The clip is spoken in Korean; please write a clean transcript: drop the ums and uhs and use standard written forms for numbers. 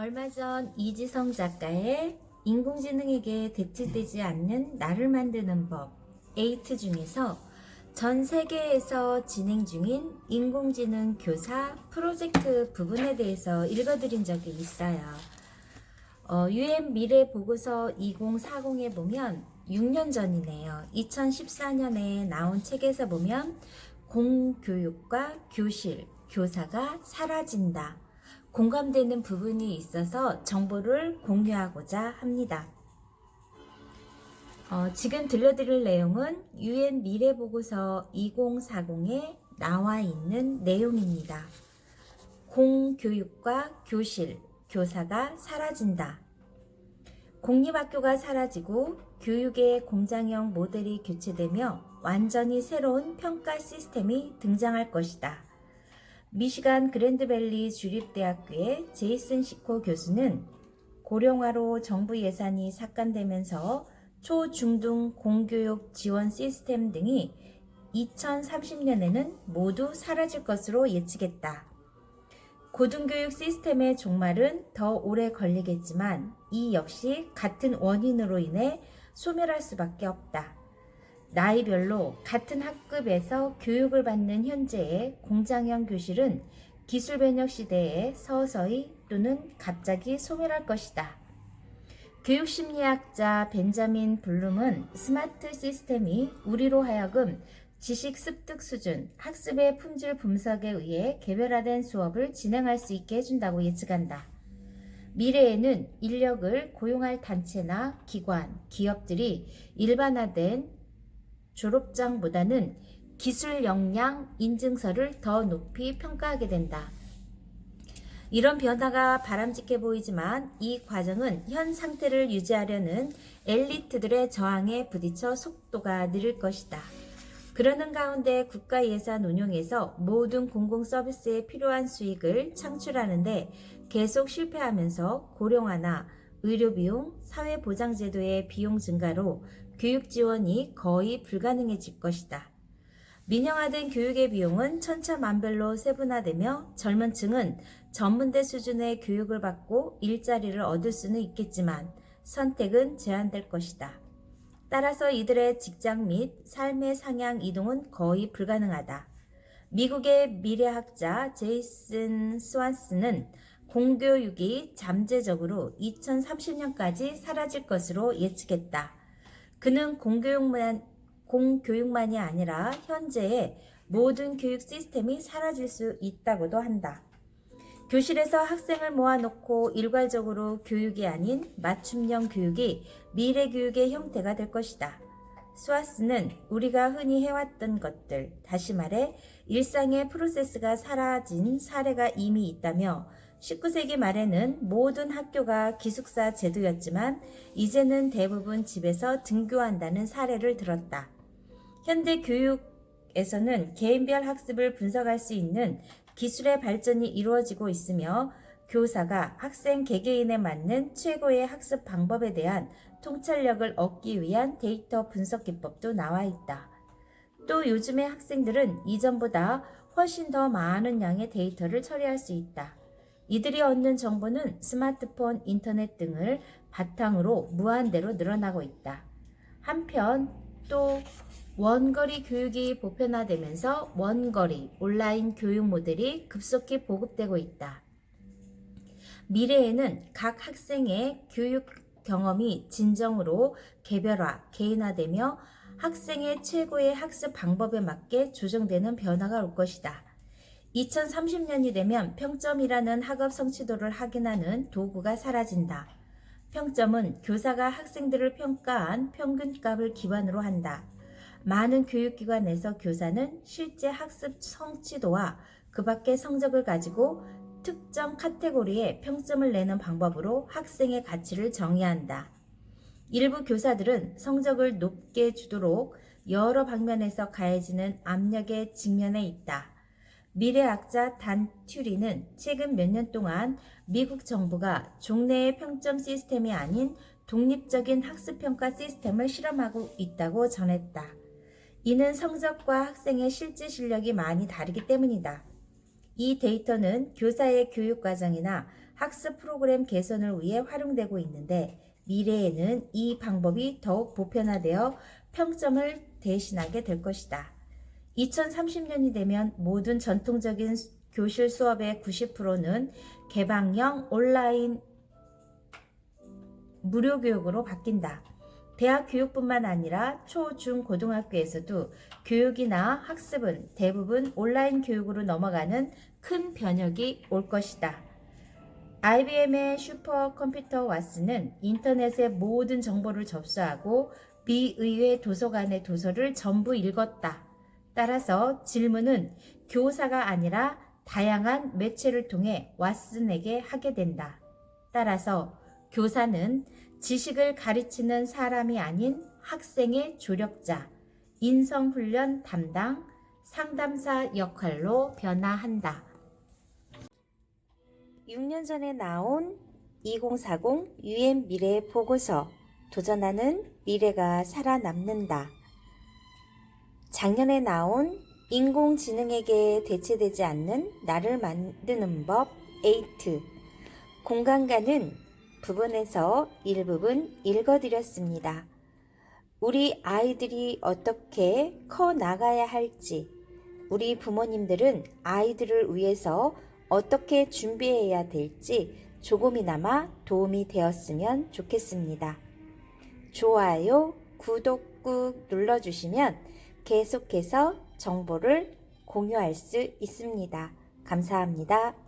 얼마 전 이지성 작가의 인공지능에게 대체되지 않는 나를 만드는 법 8 중에서 전 세계에서 진행 중인 인공지능 교사 프로젝트 부분에 대해서 읽어드린 적이 있어요. UN 미래 보고서 2040에 보면 6년 전이네요. 2014년에 나온 책에서 보면 공교육과 교실, 교사가 사라진다. 공감되는 부분이 있어서 정보를 공유하고자 합니다. 지금 들려드릴 내용은 UN 미래보고서 2040에 나와 있는 내용입니다. 공교육과 교실, 교사가 사라진다. 공립학교가 사라지고 교육의 공장형 모델이 교체되며 완전히 새로운 평가 시스템이 등장할 것이다. 미시간 그랜드밸리 주립대학교의 제이슨 시코 교수는 고령화로 정부 예산이 삭감되면서 초, 중등 공교육 지원 시스템 등이 2030년에는 모두 사라질 것으로 예측했다. 고등교육 시스템의 종말은 더 오래 걸리겠지만 이 역시 같은 원인으로 인해 소멸할 수밖에 없다. 나이별로 같은 학급에서 교육을 받는 현재의 공장형 교실은 기술 변혁 시대에 서서히 또는 갑자기 소멸할 것이다. 교육심리학자 벤자민 블룸은 스마트 시스템이 우리로 하여금 지식 습득 수준, 학습의 품질 분석에 의해 개별화된 수업을 진행할 수 있게 해준다고 예측한다. 미래에는 인력을 고용할 단체나 기관, 기업들이 일반화된 졸업장보다는 기술 역량 인증서를 더 높이 평가하게 된다. 이런 변화가 바람직해 보이지만 이 과정은 현 상태를 유지하려는 엘리트들의 저항에 부딪혀 속도가 느릴 것이다. 그러는 가운데 국가 예산 운용에서 모든 공공 서비스에 필요한 수익을 창출하는데 계속 실패하면서 고령화나 의료비용, 사회보장제도의 비용 증가로 교육 지원이 거의 불가능해질 것이다. 민영화된 교육의 비용은 천차만별로 세분화되며 젊은 층은 전문대 수준의 교육을 받고 일자리를 얻을 수는 있겠지만 선택은 제한될 것이다. 따라서 이들의 직장 및 삶의 상향 이동은 거의 불가능하다. 미국의 미래학자 제이슨 스완스는 공교육이 잠재적으로 2030년까지 사라질 것으로 예측했다. 그는 공교육만이 아니라 현재의 모든 교육 시스템이 사라질 수 있다고도 한다. 교실에서 학생을 모아놓고 일괄적으로 교육이 아닌 맞춤형 교육이 미래 교육의 형태가 될 것이다. 스와스는 우리가 흔히 해왔던 것들, 다시 말해 일상의 프로세스가 사라진 사례가 이미 있다며 19세기 말에는 모든 학교가 기숙사 제도였지만 이제는 대부분 집에서 등교한다는 사례를 들었다. 현대 교육에서는 개인별 학습을 분석할 수 있는 기술의 발전이 이루어지고 있으며 교사가 학생 개개인에 맞는 최고의 학습 방법에 대한 통찰력을 얻기 위한 데이터 분석 기법도 나와 있다. 또 요즘의 학생들은 이전보다 훨씬 더 많은 양의 데이터를 처리할 수 있다. 이들이 얻는 정보는 스마트폰, 인터넷 등을 바탕으로 무한대로 늘어나고 있다. 한편 또 원거리 교육이 보편화되면서 원거리, 온라인 교육 모델이 급속히 보급되고 있다. 미래에는 각 학생의 교육 경험이 진정으로 개별화, 개인화되며 학생의 최고의 학습 방법에 맞게 조정되는 변화가 올 것이다. 2030년이 되면 평점이라는 학업 성취도를 확인하는 도구가 사라진다. 평점은 교사가 학생들을 평가한 평균값을 기반으로 한다. 많은 교육기관에서 교사는 실제 학습 성취도와 그 밖의 성적을 가지고 특정 카테고리에 평점을 내는 방법으로 학생의 가치를 정의한다. 일부 교사들은 성적을 높게 주도록 여러 방면에서 가해지는 압력에 직면해 있다. 미래학자 단 튜리는 최근 몇 년 동안 미국 정부가 종래의 평점 시스템이 아닌 독립적인 학습평가 시스템을 실험하고 있다고 전했다. 이는 성적과 학생의 실제 실력이 많이 다르기 때문이다. 이 데이터는 교사의 교육 과정이나 학습 프로그램 개선을 위해 활용되고 있는데 미래에는 이 방법이 더욱 보편화되어 평점을 대신하게 될 것이다. 2030년이 되면 모든 전통적인 교실 수업의 90%는 개방형 온라인 무료 교육으로 바뀐다. 대학 교육뿐만 아니라 초, 중, 고등학교에서도 교육이나 학습은 대부분 온라인 교육으로 넘어가는 큰 변혁이 올 것이다. IBM의 슈퍼컴퓨터 왓슨은 인터넷의 모든 정보를 접수하고 비의회 도서관의 도서를 전부 읽었다. 따라서 질문은 교사가 아니라 다양한 매체를 통해 왓슨에게 하게 된다. 따라서 교사는 지식을 가르치는 사람이 아닌 학생의 조력자, 인성훈련 담당, 상담사 역할로 변화한다. 6년 전에 나온 2040 UN 미래 보고서 도전하는 미래가 살아남는다. 작년에 나온 인공지능에게 대체되지 않는 나를 만드는 법 8 공간가는 부분에서 일부분 읽어드렸습니다. 우리 아이들이 어떻게 커 나가야 할지, 우리 부모님들은 아이들을 위해서 어떻게 준비해야 될지 조금이나마 도움이 되었으면 좋겠습니다. 좋아요, 구독 꾹 눌러주시면 계속해서 정보를 공유할 수 있습니다. 감사합니다.